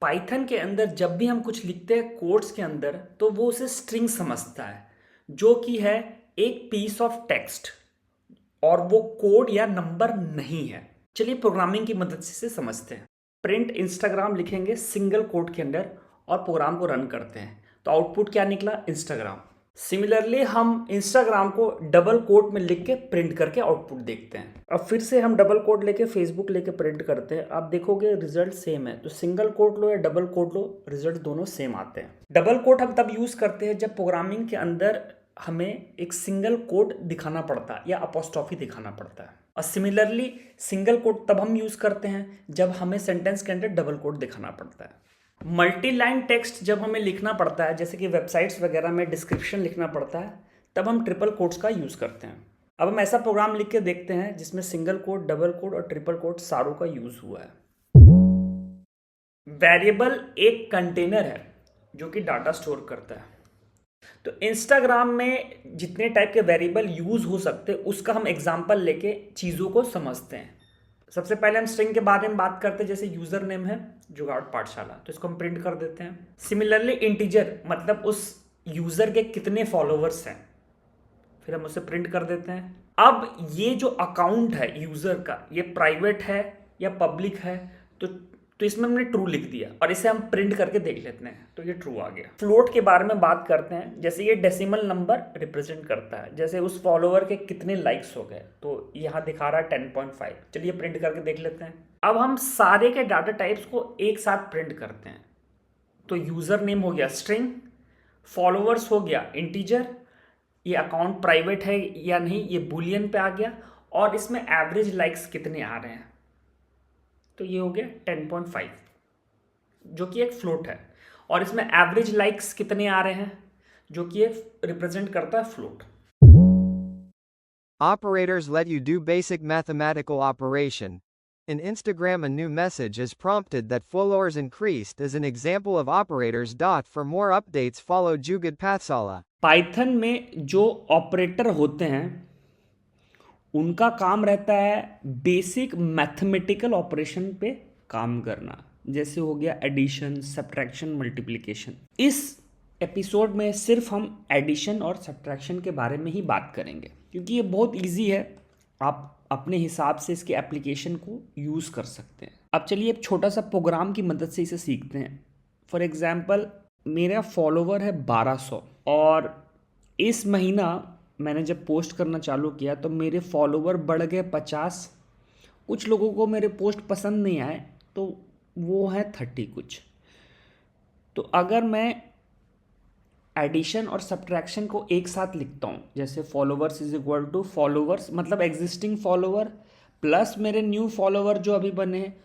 Python के अंदर जब भी हम कुछ लिखते हैं कोड्स के अंदर तो वो उसे स्ट्रिंग समझता है जो कि है एक पीस ऑफ टेक्स्ट और वो कोड या नंबर नहीं है। चलिए प्रोग्रामिंग की मदद से इसे समझते हैं। प्रिंट इंस्टाग्राम लिखेंगे सिंगल कोड के अंदर और प्रोग्राम को रन करते हैं तो आउटपुट क्या निकला? इंस्टाग्राम। सिमिलरली हम इंस्टाग्राम को डबल कोट में लिख के प्रिंट करके आउटपुट देखते हैं। अब फिर से हम डबल कोट लेके फेसबुक लेके प्रिंट करते हैं, आप देखोगे रिजल्ट सेम है। तो सिंगल कोट लो या डबल कोट लो, रिजल्ट दोनों सेम आते हैं। डबल कोट हम तब यूज करते हैं जब प्रोग्रामिंग के अंदर हमें एक सिंगल कोट दिखाना पड़ता है या अपोस्ट्रोफी दिखाना पड़ता है। और सिमिलरली सिंगल कोट तब हम यूज करते हैं जब हमें सेंटेंस के अंदर डबल कोट दिखाना पड़ता है। मल्टी लाइन टेक्स्ट जब हमें लिखना पड़ता है, जैसे कि वेबसाइट्स वगैरह में डिस्क्रिप्शन लिखना पड़ता है, तब हम ट्रिपल कोट्स का यूज़ करते हैं। अब हम ऐसा प्रोग्राम लिख के देखते हैं जिसमें सिंगल कोट, डबल कोट और ट्रिपल कोट सारों का यूज़ हुआ है। वेरिएबल एक कंटेनर है जो कि डाटा स्टोर करता है। तो इंस्टाग्राम में जितने टाइप के वेरिएबल यूज़ हो सकते हैं उसका हम एग्जाम्पल लेके चीज़ों को समझते हैं। सबसे पहले हम स्ट्रिंग के बारे में बात करते हैं, जैसे यूजर नेम है जुगाड़ पाठशाला, तो इसको हम प्रिंट कर देते हैं। सिमिलरली इंटीजर मतलब उस यूजर के कितने फॉलोवर्स हैं, फिर हम उसे प्रिंट कर देते हैं। अब ये जो अकाउंट है यूजर का, ये प्राइवेट है या पब्लिक है, तो इसमें हमने ट्रू लिख दिया और इसे हम प्रिंट करके देख लेते हैं तो ये ट्रू आ गया। फ्लोट के बारे में बात करते हैं, जैसे ये डेसिमल नंबर रिप्रेजेंट करता है, जैसे उस फॉलोवर के कितने लाइक्स हो गए, तो यहाँ दिखा रहा है 10.5। चलिए प्रिंट करके देख लेते हैं। अब हम सारे के डाटा टाइप्स को एक साथ प्रिंट करते हैं। तो यूजर नेम हो गया स्ट्रिंग, फॉलोवर्स हो गया इंटीजर, ये अकाउंट प्राइवेट है या नहीं ये बूलियन पे आ गया, और इसमें एवरेज लाइक्स कितने आ रहे हैं, तो ये हो गया 10.5 जो कि एक फ्लोट है, और इसमें एवरेज लाइक्स कितने आ रहे हैं जो कि एक रिप्रेजेंट करता है float. Operators let you do basic mathematical operation. In Instagram, a new message is prompted that followers increased as an example of operators. For more updates, follow Jugad Pathsala. Python में जो operator होते हैं उनका काम रहता है basic mathematical operation पे काम करना, जैसे हो गया एडिशन, सब्ट्रैक्शन, मल्टीप्लिकेशन। इस एपिसोड में सिर्फ हम एडिशन और सब्ट्रैक्शन के बारे में ही बात करेंगे क्योंकि ये बहुत इजी है, आप अपने हिसाब से इसके एप्लीकेशन को यूज़ कर सकते हैं। अब चलिए एक छोटा सा प्रोग्राम की मदद से इसे सीखते हैं। फॉर एग्जाम्पल मेरा फॉलोवर है 1200 और इस महीना मैंने जब पोस्ट करना चालू किया तो मेरे फॉलोवर बढ़ गए 50। कुछ लोगों को मेरे पोस्ट पसंद नहीं आए तो वो है 30 कुछ। तो अगर मैं एडिशन और सब्ट्रैक्शन को एक साथ लिखता हूँ, जैसे followers is equal to followers मतलब एग्जिस्टिंग फॉलोवर प्लस मेरे न्यू फॉलोवर जो अभी बने हैं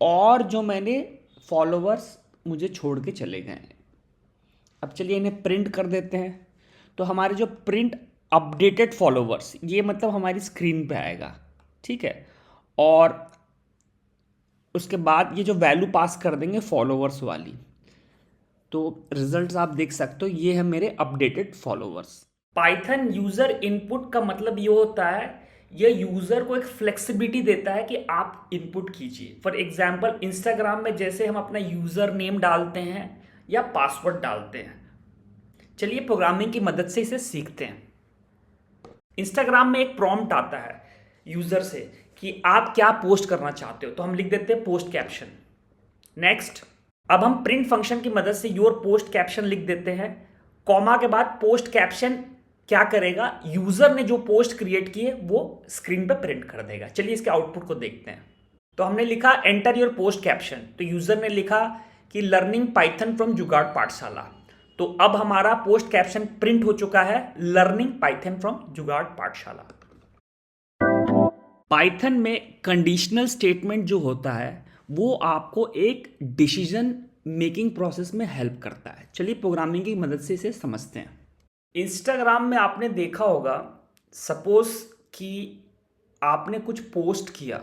और जो मैंने फॉलोवर्स मुझे छोड़ के चले गए हैं। अब चलिए इन्हें प्रिंट कर देते हैं। तो हमारे जो प्रिंट अपडेटेड फॉलोवर्स, ये मतलब हमारी स्क्रीन पे आएगा, ठीक है। और उसके बाद ये जो वैल्यू पास कर देंगे फॉलोवर्स वाली, तो रिजल्ट्स आप देख सकते हो, ये है मेरे updated followers. Python user input का मतलब ये होता है, ये यूजर को एक फ्लेक्सिबिलिटी देता है कि आप इनपुट कीजिए। फॉर एग्जांपल इंस्टाग्राम में जैसे हम अपना यूजर नेम डालते हैं या पासवर्ड डालते हैं। चलिए प्रोग्रामिंग की मदद से इसे सीखते हैं। इंस्टाग्राम में एक प्रॉम्प्ट आता है यूजर से कि आप क्या पोस्ट करना चाहते हो, तो हम लिख देते हैं पोस्ट कैप्शन। नेक्स्ट, अब हम प्रिंट फंक्शन की मदद से योर पोस्ट कैप्शन लिख देते हैं। कॉमा के बाद पोस्ट कैप्शन क्या करेगा, यूजर ने जो पोस्ट क्रिएट किए वो स्क्रीन पर प्रिंट कर देगा। चलिए इसके आउटपुट को देखते हैं। तो हमने लिखा एंटर योर पोस्ट कैप्शन, तो यूजर ने लिखा कि लर्निंग पाइथन फ्रॉम जुगाड़ पाठशाला। तो अब हमारा पोस्ट कैप्शन प्रिंट हो चुका है, लर्निंग पाइथन फ्रॉम जुगाड़ पाठशाला। पाइथन में कंडीशनल स्टेटमेंट जो होता है वो आपको एक डिसीजन मेकिंग प्रोसेस में हेल्प करता है। चलिए प्रोग्रामिंग की मदद से इसे समझते हैं। इंस्टाग्राम में आपने देखा होगा, सपोज कि आपने कुछ पोस्ट किया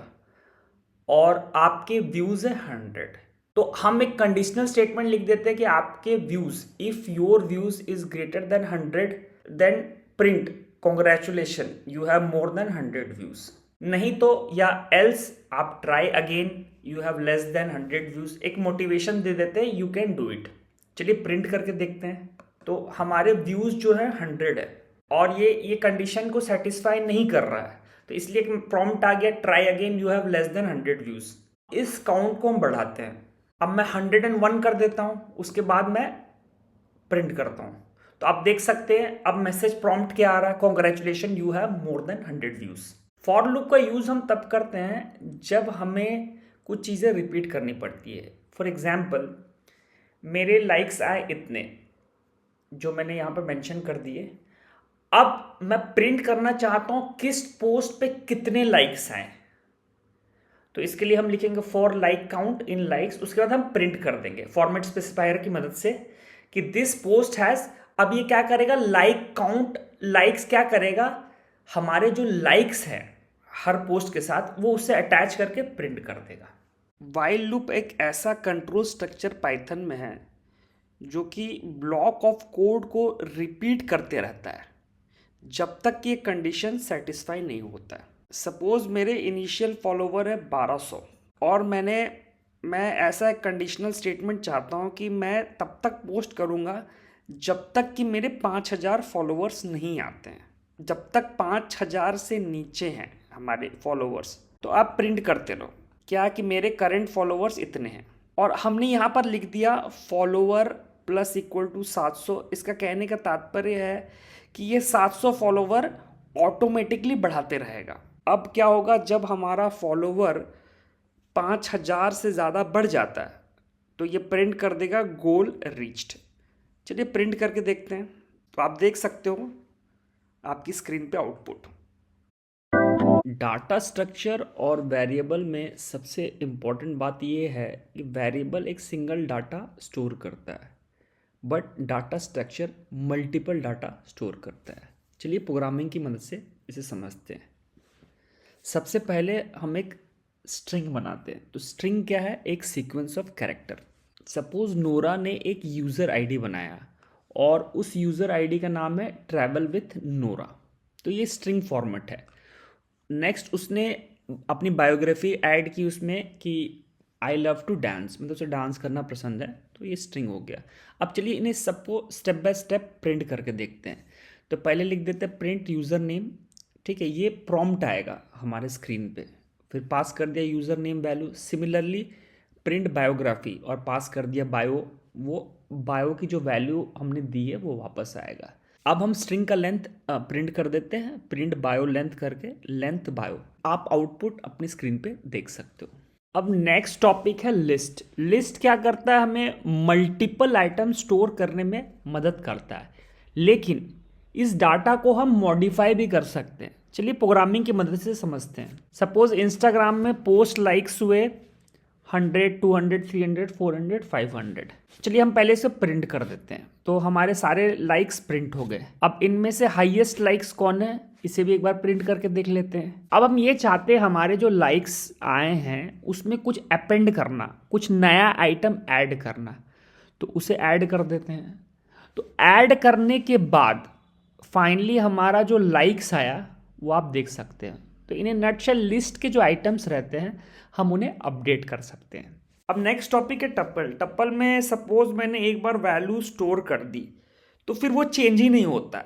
और आपके व्यूज है 100, तो हम एक कंडीशनल स्टेटमेंट लिख देते हैं कि आपके views, if your views is greater than 100 then print congratulation you have more than 100 views. नहीं तो या एल्स आप try again you have less than 100 views, एक मोटिवेशन दे देते हैं यू कैन डू इट। चलिए प्रिंट करके देखते हैं। तो हमारे व्यूज जो है 100 है और ये कंडीशन को सेटिस्फाई नहीं कर रहा है, तो इसलिए एक प्रॉम्प्ट आ गया try again you have less than 100 views. इस काउंट को हम बढ़ाते हैं। अब मैं 101 कर देता हूँ, उसके बाद मैं प्रिंट करता हूँ। तो आप देख सकते हैं अब मैसेज प्रॉम्प्ट क्या आ रहा है, congratulation you have more than 100 views. For loop का यूज हम तब करते हैं जब हमें कुछ चीज़ें रिपीट करनी पड़ती है। फॉर एग्जाम्पल मेरे लाइक्स आए इतने, जो मैंने यहाँ पर मेंशन कर दिए। अब मैं प्रिंट करना चाहता हूँ किस पोस्ट पे कितने लाइक्स आए, तो इसके लिए हम लिखेंगे for like count in likes, उसके बाद हम प्रिंट कर देंगे फॉर्मेट स्पेसिफायर की मदद से कि दिस पोस्ट हैज। अब ये क्या करेगा, लाइक काउंट लाइक्स क्या करेगा, हमारे जो लाइक्स हैं हर पोस्ट के साथ वो उससे अटैच करके प्रिंट कर देगा। वाइल लूप एक ऐसा कंट्रोल स्ट्रक्चर पाइथन में है जो कि ब्लॉक ऑफ कोड को रिपीट करते रहता है जब तक कि ये कंडीशन सेटिस्फाई नहीं होता है। सपोज मेरे इनिशियल फॉलोवर है 1200 और मैं ऐसा एक कंडीशनल स्टेटमेंट चाहता हूँ कि मैं तब तक पोस्ट करूँगा जब तक कि मेरे 5000 फॉलोवर्स नहीं आते हैं, जब तक 5000 से नीचे हैं हमारे फॉलोवर्स तो आप प्रिंट करते रहो क्या कि मेरे करंट फॉलोवर्स इतने हैं। और हमने यहाँ पर लिख दिया फॉलोवर प्लस इक्वल टू 700। इसका कहने का तात्पर्य है कि ये 700 फॉलोवर ऑटोमेटिकली बढ़ाते रहेगा। अब क्या होगा जब हमारा फॉलोवर 5000 से ज़्यादा बढ़ जाता है तो ये प्रिंट कर देगा गोल रीच्ड। चलिए प्रिंट करके देखते हैं। तो आप देख सकते हो आपकी स्क्रीन पे आउटपुट। डाटा स्ट्रक्चर और वेरिएबल में सबसे इम्पॉर्टेंट बात ये है कि वेरिएबल एक सिंगल डाटा स्टोर करता है but data structure multiple data store करता है। चलिए प्रोग्रामिंग की मदद से इसे समझते हैं। सबसे पहले हम एक स्ट्रिंग बनाते हैं। तो स्ट्रिंग क्या है, एक sequence of character. Suppose Nora ने एक यूज़र आईडी बनाया और उस यूज़र आईडी का नाम है ट्रैवल विथ नोरा, तो ये स्ट्रिंग फॉर्मेट है। नेक्स्ट उसने अपनी बायोग्राफी ऐड की उसमें कि आई लव टू डांस, मतलब उसे डांस करना पसंद है, तो ये स्ट्रिंग हो गया। अब चलिए इन्हें सबको स्टेप बाय स्टेप प्रिंट करके देखते हैं। तो पहले लिख देते हैं प्रिंट यूज़र नेम, ठीक है, ये प्रॉम्प्ट आएगा हमारे स्क्रीन पे। फिर पास कर दिया user name value. Similarly print biography और पास कर दिया बायो, वो बायो की जो वैल्यू हमने दी है वो वापस आएगा। अब हम स्ट्रिंग का लेंथ प्रिंट कर देते हैं, प्रिंट बायो लेंथ करके लेंथ बायो। आप आउटपुट अपनी स्क्रीन पे देख सकते हो। अब नेक्स्ट टॉपिक है लिस्ट। लिस्ट क्या करता है, हमें मल्टीपल आइटम स्टोर करने में मदद करता है, लेकिन इस डाटा को हम मॉडिफाई भी कर सकते हैं। चलिए प्रोग्रामिंग की मदद से समझते हैं। सपोज इंस्टाग्राम में पोस्ट लाइक्स हुए 100, 200, 300, 400, 500। चलिए हम पहले से प्रिंट कर देते हैं। तो हमारे सारे लाइक्स प्रिंट हो गए। अब इनमें से हाईएस्ट लाइक्स कौन है, इसे भी एक बार प्रिंट करके देख लेते हैं। अब हम ये चाहते हैं हमारे जो लाइक्स आए हैं उसमें कुछ अपेंड करना, कुछ नया आइटम ऐड करना, तो उसे ऐड कर देते हैं। तो ऐड करने के बाद फाइनली हमारा जो लाइक्स आया वो आप देख सकते हैं। तो इन्हें नटशेल लिस्ट के जो आइटम्स रहते हैं हम उन्हें अपडेट कर सकते हैं। अब नेक्स्ट टॉपिक है टप्पल। टप्पल में सपोज मैंने एक बार वैल्यू स्टोर कर दी तो फिर वो चेंज ही नहीं होता।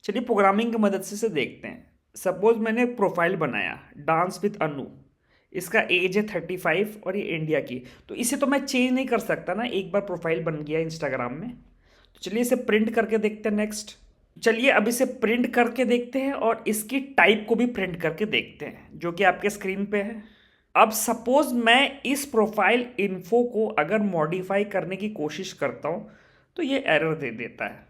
चलिए प्रोग्रामिंग की मदद से इसे देखते हैं। सपोज मैंने एक प्रोफाइल बनाया डांस विद अनु, इसका एज है 35 और ये इंडिया की, तो इसे तो मैं चेंज नहीं कर सकता ना, एक बार प्रोफाइल बन गया इंस्टाग्राम में। तो चलिए इसे प्रिंट करके देखते हैं। नेक्स्ट चलिए अब इसे प्रिंट करके देखते हैं और इसकी टाइप को भी प्रिंट करके देखते हैं जो कि आपके स्क्रीन पे है। अब सपोज मैं इस प्रोफाइल इन्फो को अगर मॉडिफाई करने की कोशिश करता हूं तो ये एरर दे देता है।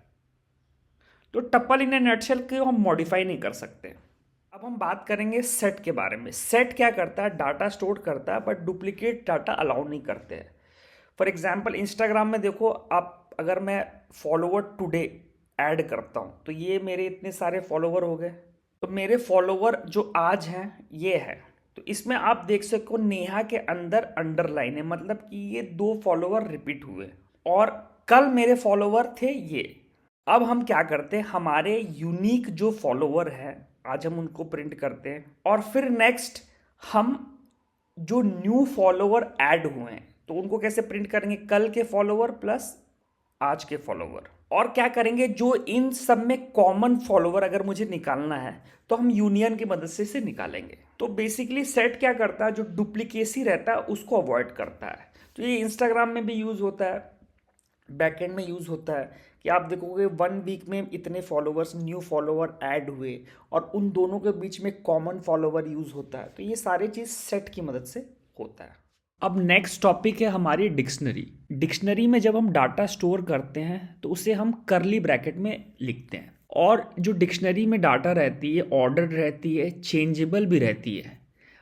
तो टप्पल इन ए नटशेल को हम मॉडिफाई नहीं कर सकते। अब हम बात करेंगे सेट के बारे में। सेट क्या करता है, डाटा स्टोर करता है बट डुप्लीकेट डाटा अलाउ नहीं करते हैं। फॉर एग्जाम्पल इंस्टाग्राम में देखो आप, अगर मैं फॉलोवर टुडे ऐड करता हूँ तो ये मेरे इतने सारे फॉलोवर हो गए। तो मेरे फॉलोवर जो आज हैं ये है, तो इसमें आप देख सकते हो नेहा के अंदर अंडरलाइन है, मतलब कि ये 2 फॉलोवर रिपीट हुए और कल मेरे फॉलोवर थे ये। अब हम क्या करते हैं, हमारे यूनिक जो फॉलोवर है आज हम उनको प्रिंट करते हैं और फिर नेक्स्ट हम जो न्यू फॉलोवर ऐड हुए हैं तो उनको कैसे प्रिंट करेंगे, कल के फॉलोवर प्लस आज के फॉलोवर। और क्या करेंगे, जो इन सब में कॉमन फॉलोवर अगर मुझे निकालना है तो हम यूनियन की मदद से इसे निकालेंगे। तो बेसिकली सेट क्या करता है, जो डुप्लीकेसी रहता है उसको अवॉइड करता है। तो ये इंस्टाग्राम में भी यूज़ होता है, बैकएंड में यूज़ होता है कि आप देखोगे 1 वीक में इतने फॉलोवर्स न्यू फॉलोवर ऐड हुए और उन दोनों के बीच में कॉमन फॉलोवर यूज़ होता है। तो ये सारी चीज़ सेट की मदद से होता है। अब नेक्स्ट टॉपिक है हमारी डिक्शनरी। डिक्शनरी में जब हम डाटा स्टोर करते हैं तो उसे हम करली ब्रैकेट में लिखते हैं। और जो डिक्शनरी में डाटा रहती है ऑर्डर रहती है, चेंजेबल भी रहती है,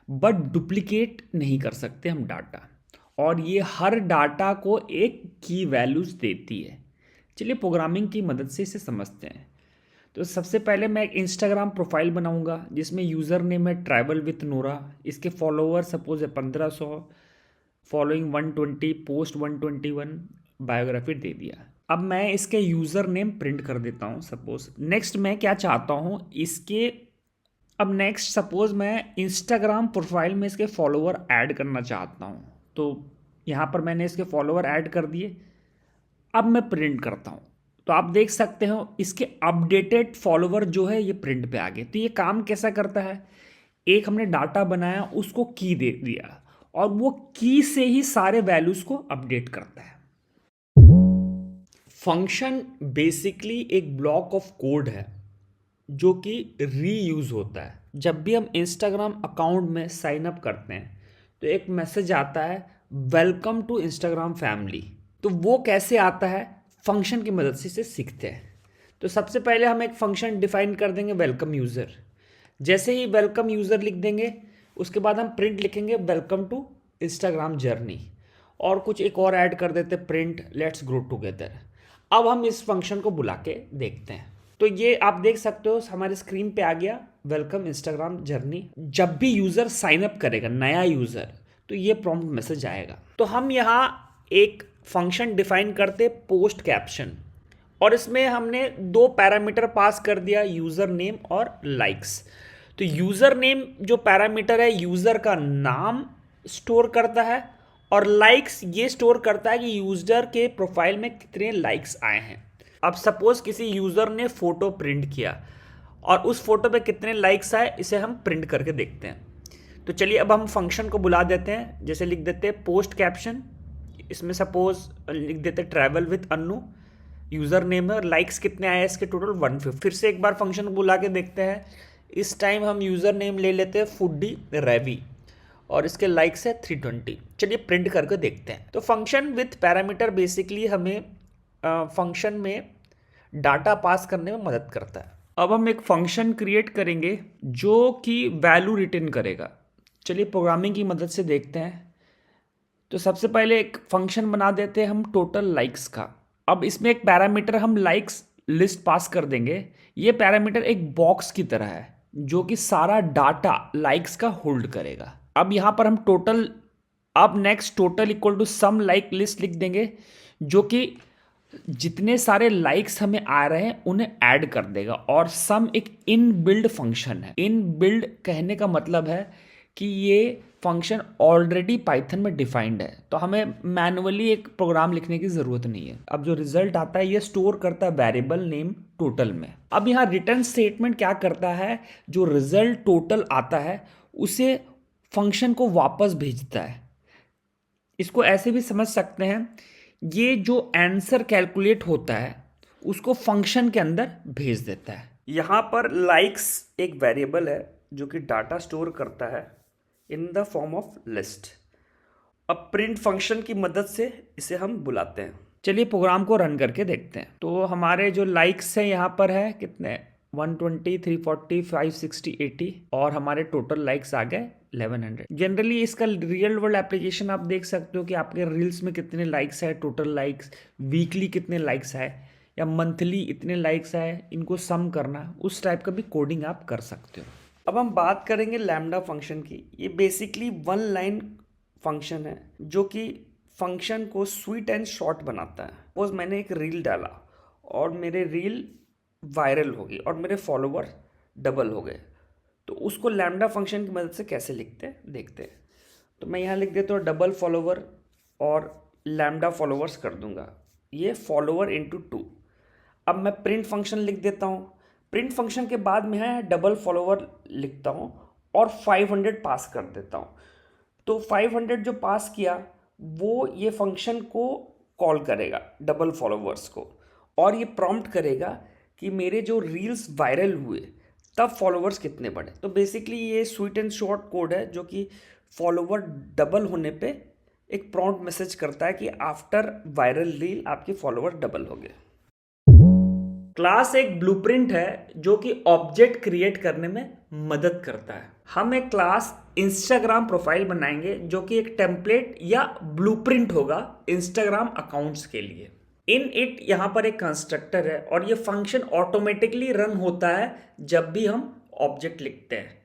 बट डुप्लीकेट नहीं कर सकते हम डाटा। और ये हर डाटा को एक की वैल्यूज देती है। चलिए प्रोग्रामिंग की मदद से इसे समझते हैं। तो सबसे पहले मैं एक इंस्टाग्राम प्रोफाइल बनाऊंगा जिसमें यूज़र नेम है ट्रैवल विथ नूरा, इसके फॉलोवर सपोज है 1500, फॉलोइंग 120, पोस्ट 121, बायोग्राफी दे दिया। अब मैं इसके यूज़र नेम प्रिंट कर देता हूँ सपोज। नेक्स्ट मैं क्या चाहता हूँ इसके, अब नेक्स्ट सपोज मैं इंस्टाग्राम प्रोफाइल में इसके फॉलोवर ऐड करना चाहता हूँ। तो यहाँ पर मैंने इसके फॉलोवर ऐड कर दिए। अब मैं प्रिंट करता हूँ तो आप देख सकते हो इसके अपडेटेड फॉलोवर जो है ये प्रिंट पे आ गए। तो ये काम कैसा करता है, एक हमने डाटा बनाया उसको की दे दिया और वो की से ही सारे वैल्यूज को अपडेट करता है। फंक्शन बेसिकली एक ब्लॉक ऑफ कोड है जो कि रीयूज होता है। जब भी हम इंस्टाग्राम अकाउंट में साइन अप करते हैं तो एक मैसेज आता है वेलकम टू इंस्टाग्राम फैमिली। तो वो कैसे आता है, फंक्शन की मदद से इसे सीखते हैं। तो सबसे पहले हम एक फंक्शन डिफाइन कर देंगे वेलकम यूज़र। जैसे ही वेलकम यूज़र लिख देंगे उसके बाद हम प्रिंट लिखेंगे वेलकम टू इंस्टाग्राम जर्नी, और कुछ एक और ऐड कर देते प्रिंट लेट्स ग्रो टुगेदर। अब हम इस फंक्शन को बुला के देखते हैं। तो ये आप देख सकते हो हमारे स्क्रीन पे आ गया वेलकम इंस्टाग्राम जर्नी। जब भी यूज़र साइन अप करेगा नया यूज़र तो ये प्रॉम्प्ट मैसेज आएगा। तो हम यहाँ एक फंक्शन डिफाइन करते पोस्ट कैप्शन, और इसमें हमने 2 पैरामीटर पास कर दिया यूज़र नेम और लाइक्स। तो यूज़र नेम जो पैरामीटर है यूज़र का नाम स्टोर करता है, और लाइक्स ये स्टोर करता है कि यूज़र के प्रोफाइल में कितने लाइक्स आए हैं। अब सपोज किसी यूज़र ने फ़ोटो प्रिंट किया और उस फोटो पे कितने लाइक्स आए इसे हम प्रिंट करके देखते हैं। तो चलिए अब हम फंक्शन को बुला देते हैं। जैसे लिख देते हैं पोस्ट कैप्शन, इसमें सपोज लिख देते हैं travel with Annu, user name है और लाइक्स कितने आए इसके टोटल 150। फिर से एक बार फंक्शन को बुला के देखते हैं। इस टाइम हम यूज़र नेम ले लेते हैं फूडी रैवी और इसके लाइक्स है 320। चलिए प्रिंट करके देखते हैं। तो फंक्शन विथ पैरामीटर बेसिकली हमें फंक्शन में डाटा पास करने में मदद करता है। अब हम एक फंक्शन क्रिएट करेंगे जो कि वैल्यू रिटर्न करेगा। चलिए प्रोग्रामिंग की मदद से देखते हैं। तो सबसे पहले एक फंक्शन बना देते हैं हम टोटल लाइक्स का। अब इसमें एक पैरामीटर हम लाइक्स लिस्ट पास कर देंगे। ये पैरामीटर एक बॉक्स की तरह है जो कि सारा डाटा लाइक्स का होल्ड करेगा। अब यहाँ पर हम टोटल, अब next total equal to sum like list लिख देंगे जो कि जितने सारे लाइक्स हमें आ रहे हैं उन्हें ऐड कर देगा। और सम एक इन बिल्ड फंक्शन है। इन बिल्ड कहने का मतलब है कि ये फंक्शन ऑलरेडी पाइथन में डिफाइंड है, तो हमें मैनुअली एक प्रोग्राम लिखने की ज़रूरत नहीं है। अब जो रिजल्ट आता है ये स्टोर करता है वेरिएबल नेम टोटल में। अब यहाँ रिटर्न स्टेटमेंट क्या करता है, जो रिजल्ट टोटल आता है उसे फंक्शन को वापस भेजता है। इसको ऐसे भी समझ सकते हैं, ये जो आंसर कैलकुलेट होता है उसको फंक्शन के अंदर भेज देता है। यहाँ पर लाइक्स एक वेरिएबल है जो कि डाटा स्टोर करता है in the form of list. अब प्रिंट फंक्शन की मदद से इसे हम बुलाते हैं। चलिए प्रोग्राम को रन करके देखते हैं। तो हमारे जो लाइक्स हैं यहाँ पर है कितने 120, 340, 560, 80 और हमारे टोटल लाइक्स आ गए 1100। जनरली इसका रियल वर्ल्ड एप्लीकेशन आप देख सकते हो कि आपके रील्स में कितने लाइक्स है, टोटल लाइक्स, वीकली कितने लाइक्स है या मंथली इतने लाइक्स है, इनको सम करना, उस टाइप का भी कोडिंग आप कर सकते हो। अब हम बात करेंगे लैम्डा फंक्शन की। ये बेसिकली 1 लाइन फंक्शन है जो कि फंक्शन को स्वीट एंड शॉर्ट बनाता है। सपोज मैंने एक रील डाला और मेरे रील वायरल हो गई और मेरे फॉलोवर डबल हो गए, तो उसको लैम्डा फंक्शन की मदद से कैसे लिखते हैं देखते हैं। तो मैं यहाँ लिख देता हूँ डबल फॉलोवर और लैम्डा फॉलोवर्स कर दूंगा, ये फॉलोवर इंटू 2। अब मैं प्रिंट फंक्शन लिख देता हूँ। प्रिंट फंक्शन के बाद मैं यहाँ डबल फॉलोवर लिखता हूँ और 500 पास कर देता हूँ। तो 500 जो पास किया वो ये फंक्शन को कॉल करेगा डबल फॉलोवर्स को, और ये प्रॉम्प्ट करेगा कि मेरे जो रील्स वायरल हुए तब फॉलोवर्स कितने बढ़े। तो बेसिकली ये स्वीट एंड शॉर्ट कोड है जो कि फॉलोवर डबल होने पे एक प्रॉम्प्ट मैसेज करता है कि आफ्टर वायरल रील आपके फॉलोवर डबल हो गए। क्लास एक ब्लूप्रिंट है जो कि ऑब्जेक्ट क्रिएट करने में मदद करता है। हम एक क्लास इंस्टाग्राम प्रोफाइल बनाएंगे जो कि एक टेम्पलेट या ब्लूप्रिंट होगा इंस्टाग्राम अकाउंट्स के लिए। इन इट यहाँ पर एक कंस्ट्रक्टर है और ये फंक्शन ऑटोमेटिकली रन होता है जब भी हम ऑब्जेक्ट लिखते हैं।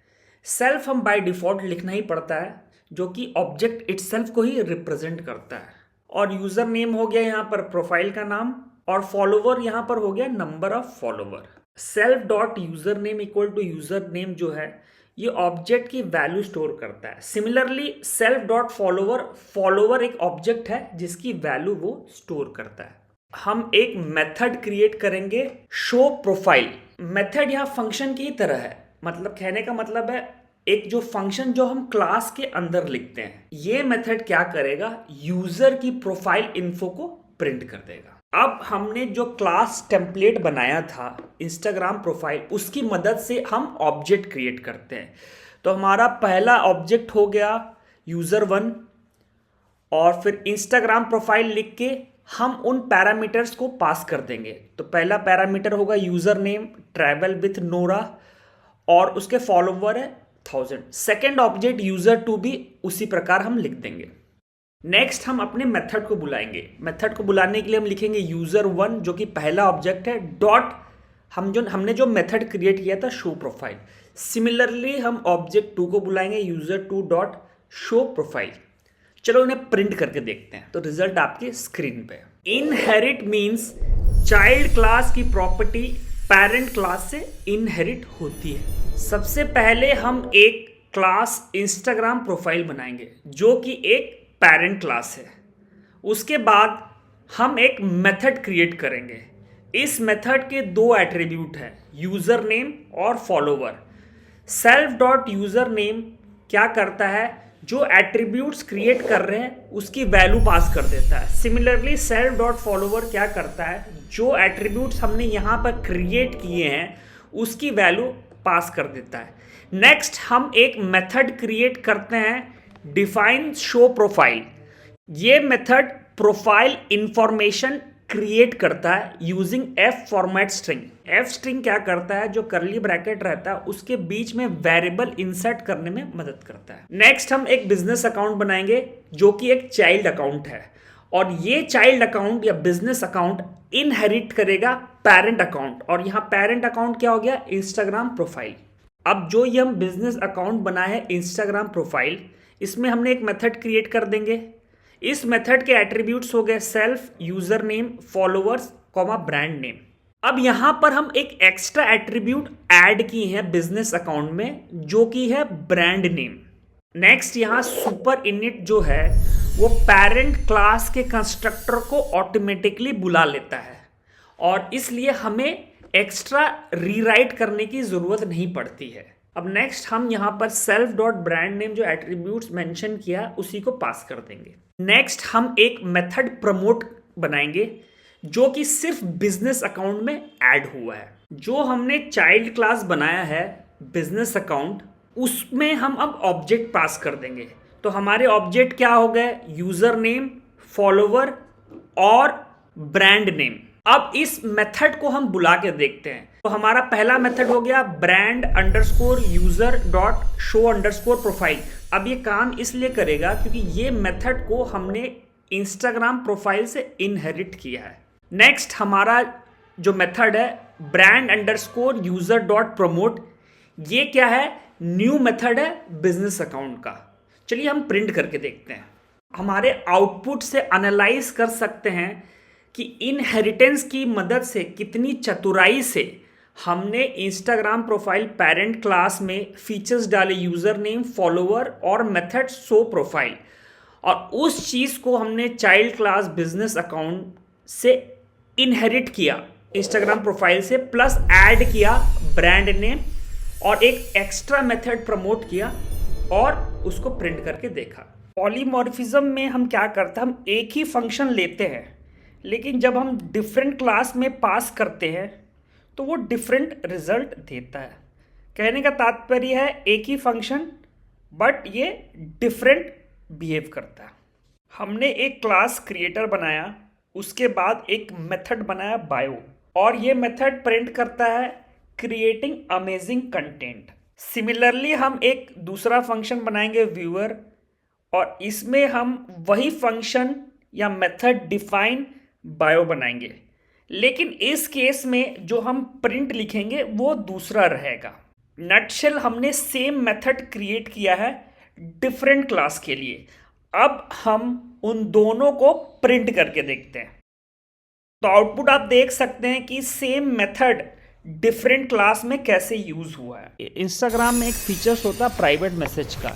सेल्फ हम बाय डिफॉल्ट लिखना ही पड़ता है जो कि ऑब्जेक्ट इटसेल्फ को ही रिप्रेजेंट करता है। और यूजर नेम हो गया यहाँ पर प्रोफाइल का नाम, और फॉलोवर यहाँ पर हो गया number of follower. Self dot user name equal to user name जो है ये ऑब्जेक्ट की वैल्यू स्टोर करता है। Similarly self dot follower, follower एक ऑब्जेक्ट है जिसकी वैल्यू वो स्टोर करता है। हम एक मेथड क्रिएट करेंगे शो प्रोफाइल। मेथड यहाँ फंक्शन की तरह है, मतलब कहने का मतलब है एक जो फंक्शन जो हम क्लास के अंदर लिखते हैं, ये मेथड क्या करेगा, यूजर की प्रोफाइल इन्फो को प्रिंट कर देगा। अब हमने जो क्लास टेम्पलेट बनाया था इंस्टाग्राम प्रोफाइल, उसकी मदद से हम ऑब्जेक्ट क्रिएट करते हैं। तो हमारा पहला ऑब्जेक्ट हो गया यूजर 1, और फिर इंस्टाग्राम प्रोफाइल लिख के हम उन पैरामीटर्स को पास कर देंगे। तो पहला पैरामीटर होगा user name travel with Nora, और उसके फॉलोवर है 1000। सेकेंड ऑब्जेक्ट यूजर 2 भी उसी प्रकार हम लिख देंगे। नेक्स्ट हम अपने मेथड को बुलाएंगे। मेथड को बुलाने के लिए हम लिखेंगे यूजर 1 जो कि पहला ऑब्जेक्ट है, डॉट हमने जो मेथड क्रिएट किया था शो प्रोफाइल। सिमिलरली हम ऑब्जेक्ट 2 को बुलाएंगे यूजर 2 डॉट शो प्रोफाइल। चलो इन्हें प्रिंट करके देखते हैं। तो रिजल्ट आपके स्क्रीन पे। इनहेरिट मीन्स चाइल्ड क्लास की प्रॉपर्टी पेरेंट क्लास से इनहेरिट होती है। सबसे पहले हम एक क्लास इंस्टाग्राम प्रोफाइल बनाएंगे जो कि एक पेरेंट क्लास है। उसके बाद हम एक मेथड क्रिएट करेंगे। इस मेथड के दो एट्रीब्यूट हैं, यूजर नेम और follower. Self dot user name क्या करता है, जो एट्रीब्यूट्स क्रिएट कर रहे हैं उसकी वैल्यू पास कर देता है। सिमिलरली सेल्फ डॉट फॉलोवर क्या करता है, जो एट्रीब्यूट्स हमने यहाँ पर क्रिएट किए हैं उसकी वैल्यू पास कर देता है। नेक्स्ट हम एक मेथड क्रिएट करते हैं डिफाइन शो प्रोफाइल। ये मेथड प्रोफाइल इंफॉर्मेशन क्रिएट करता है using F format string. F string क्या करता है, जो करली ब्रैकेट रहता है उसके बीच में वेरिएबल इंसर्ट करने में मदद करता है। नेक्स्ट हम एक बिजनेस अकाउंट बनाएंगे जो कि एक चाइल्ड अकाउंट है, और ये चाइल्ड अकाउंट या बिजनेस अकाउंट इनहेरिट करेगा पेरेंट अकाउंट, और यहाँ पेरेंट अकाउंट क्या हो गया, इंस्टाग्राम प्रोफाइल। अब जो ये हम बिजनेस अकाउंट बनाए है इंस्टाग्राम प्रोफाइल, इसमें हमने एक मेथड क्रिएट कर देंगे। इस मेथड के एट्रीब्यूट्स हो गए self, user name, followers, comma brand name. अब यहां पर हम एक एक्स्ट्रा एट्रीब्यूट ऐड किए हैं बिजनेस अकाउंट में जो कि है ब्रांड नेम। नेक्स्ट यहां सुपर इनिट जो है वो पेरेंट क्लास के कंस्ट्रक्टर को ऑटोमेटिकली बुला लेता है, और इसलिए हमें एक्स्ट्रा रीराइट करने की जरूरत नहीं पड़ती है। अब नेक्स्ट हम यहाँ पर सेल्फ डॉट ब्रांड नेम जो एट्रीब्यूट्स मेंशन किया उसी को पास कर देंगे। नेक्स्ट हम एक मेथड प्रमोट बनाएंगे जो कि सिर्फ बिजनेस अकाउंट में ऐड हुआ है। जो हमने चाइल्ड क्लास बनाया है बिजनेस अकाउंट, उसमें हम अब ऑब्जेक्ट पास कर देंगे। तो हमारे ऑब्जेक्ट क्या हो गए, यूजर नेम, फॉलोवर और ब्रांड नेम। अब इस मेथड को हम बुला के देखते हैं। तो हमारा पहला मेथड हो गया brand underscore user dot show underscore profile. अब ये काम इसलिए करेगा क्योंकि ये मेथड को हमने इंस्टाग्राम प्रोफाइल से इनहेरिट किया है। नेक्स्ट हमारा जो मेथड है brand underscore user dot promote, ये क्या है, न्यू मेथड है बिजनेस अकाउंट का। चलिए हम प्रिंट करके देखते हैं। हमारे आउटपुट से एनालाइज कर सकते हैं कि इनहेरिटेंस की मदद से कितनी चतुराई से हमने इंस्टाग्राम प्रोफाइल पेरेंट क्लास में फीचर्स डाले, यूज़र नेम, फॉलोअर और मेथड शो प्रोफाइल, और उस चीज़ को हमने चाइल्ड क्लास बिजनेस अकाउंट से इनहेरिट किया इंस्टाग्राम प्रोफाइल से, प्लस ऐड किया ब्रांड नेम और एक एक्स्ट्रा मेथड प्रमोट किया और उसको प्रिंट करके देखा। पॉलीमॉर्फिज्म में हम क्या करते हैं, हम एक ही फंक्शन लेते हैं, लेकिन जब हम डिफरेंट क्लास में पास करते हैं तो वो डिफरेंट रिजल्ट देता है। कहने का तात्पर्य है एक ही फंक्शन बट ये डिफरेंट बिहेव करता है। हमने एक क्लास क्रिएटर बनाया, उसके बाद एक मेथड बनाया बायो, और ये मेथड प्रिंट करता है क्रिएटिंग अमेजिंग कंटेंट। सिमिलरली हम एक दूसरा फंक्शन बनाएंगे व्यूअर, और इसमें हम वही फंक्शन या मेथड डिफाइन बायो बनाएंगे, लेकिन इस केस में जो हम प्रिंट लिखेंगे वो दूसरा रहेगा। नटशेल हमने सेम मेथड क्रिएट किया है डिफरेंट क्लास के लिए। अब हम उन दोनों को प्रिंट करके देखते हैं। तो आउटपुट आप देख सकते हैं कि सेम मेथड डिफरेंट क्लास में कैसे यूज हुआ है। इंस्टाग्राम में एक फीचर्स होता है प्राइवेट मैसेज का,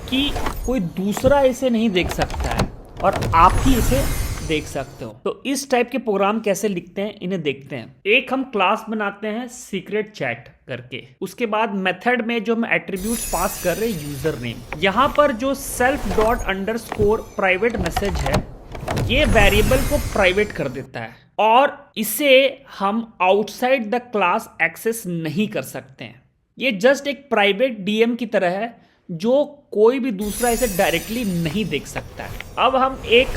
कि कोई दूसरा इसे नहीं देख सकता है और आप ही इसे देख सकते हो। तो इस टाइप के प्रोग्राम कैसे लिखते हैं इन्हें देखते हैं। एक हम क्लास बनाते हैं सीक्रेट चैट करके, उसके बाद मेथड में जो हम एट्रीब्यूट्स पास कर रहे हैं यूजर नेम, यहाँ पर जो self dot underscore private message है ये वेरिएबल को प्राइवेट कर देता है और इसे हम आउटसाइड द क्लास एक्सेस नहीं कर सकते हैं। ये जस्ट एक प्राइवेट डीएम की तरह है जो कोई भी दूसरा इसे डायरेक्टली नहीं देख सकता है। अब हम एक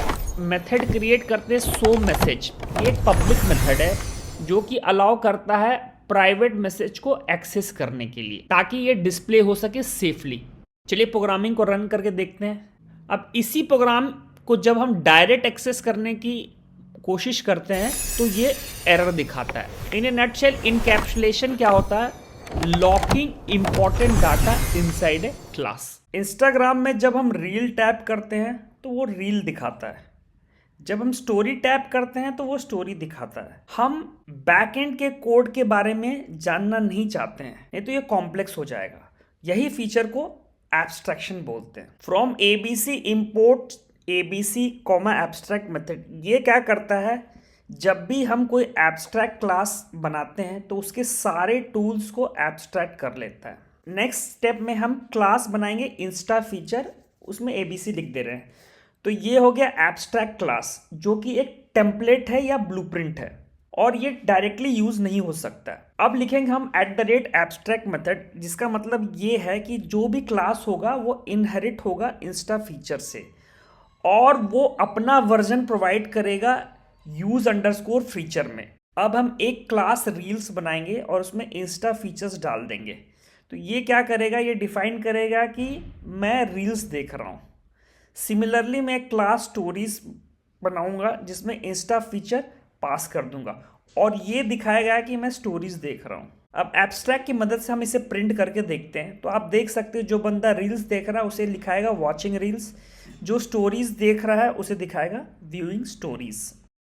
मेथड क्रिएट करते हैं शो मैसेज। ये एक पब्लिक मेथड है जो कि अलाउ करता है प्राइवेट मैसेज को एक्सेस करने के लिए, ताकि ये डिस्प्ले हो सके सेफली। चलिए प्रोग्रामिंग को रन करके देखते हैं। अब इसी प्रोग्राम को जब हम डायरेक्ट एक्सेस करने की कोशिश करते हैं तो ये एरर दिखाता है। इन ए नटशेल इनकैप्सुलेशन क्या होता है, locking important data inside a class. Instagram में जब हम रील टैप करते हैं तो वो रील दिखाता है, जब हम स्टोरी टैप करते हैं तो वो स्टोरी दिखाता है। हम बैकएंड के कोड के बारे में जानना नहीं चाहते हैं, नहीं तो ये कॉम्प्लेक्स हो जाएगा। यही फीचर को एब्स्ट्रैक्शन बोलते हैं। From ABC import ABC comma abstract method, ये क्या करता है, जब भी हम कोई एब्स्ट्रैक्ट क्लास बनाते हैं तो उसके सारे टूल्स को एब्स्ट्रैक्ट कर लेता है। नेक्स्ट स्टेप में हम क्लास बनाएंगे इंस्टा फीचर, उसमें एबीसी लिख दे रहे हैं। तो ये हो गया एब्स्ट्रैक्ट क्लास, जो कि एक टेम्पलेट है या ब्लूप्रिंट है और ये डायरेक्टली यूज नहीं हो सकता। अब लिखेंगे हम @abstract मेथड, जिसका मतलब ये है कि जो भी क्लास होगा वो इनहेरिट होगा इंस्टा फीचर से और वो अपना वर्जन प्रोवाइड करेगा यूज अंडरस्कोर फीचर में। अब हम एक क्लास रील्स बनाएंगे और उसमें इंस्टा फीचर्स डाल देंगे। तो ये क्या करेगा, ये डिफाइन करेगा कि मैं रील्स देख रहा हूँ। सिमिलरली मैं क्लास स्टोरीज बनाऊंगा जिसमें इंस्टा फीचर पास कर दूंगा और ये दिखाएगा कि मैं स्टोरीज देख रहा हूँ। अब एब्स्ट्रैक्ट की मदद से हम इसे प्रिंट करके देखते हैं। तो आप देख सकते हो जो बंदा रील्स देख रहा है उसे लिखाएगा वॉचिंग रील्स, जो स्टोरीज देख रहा है उसे दिखाएगा व्यूइंग स्टोरीज।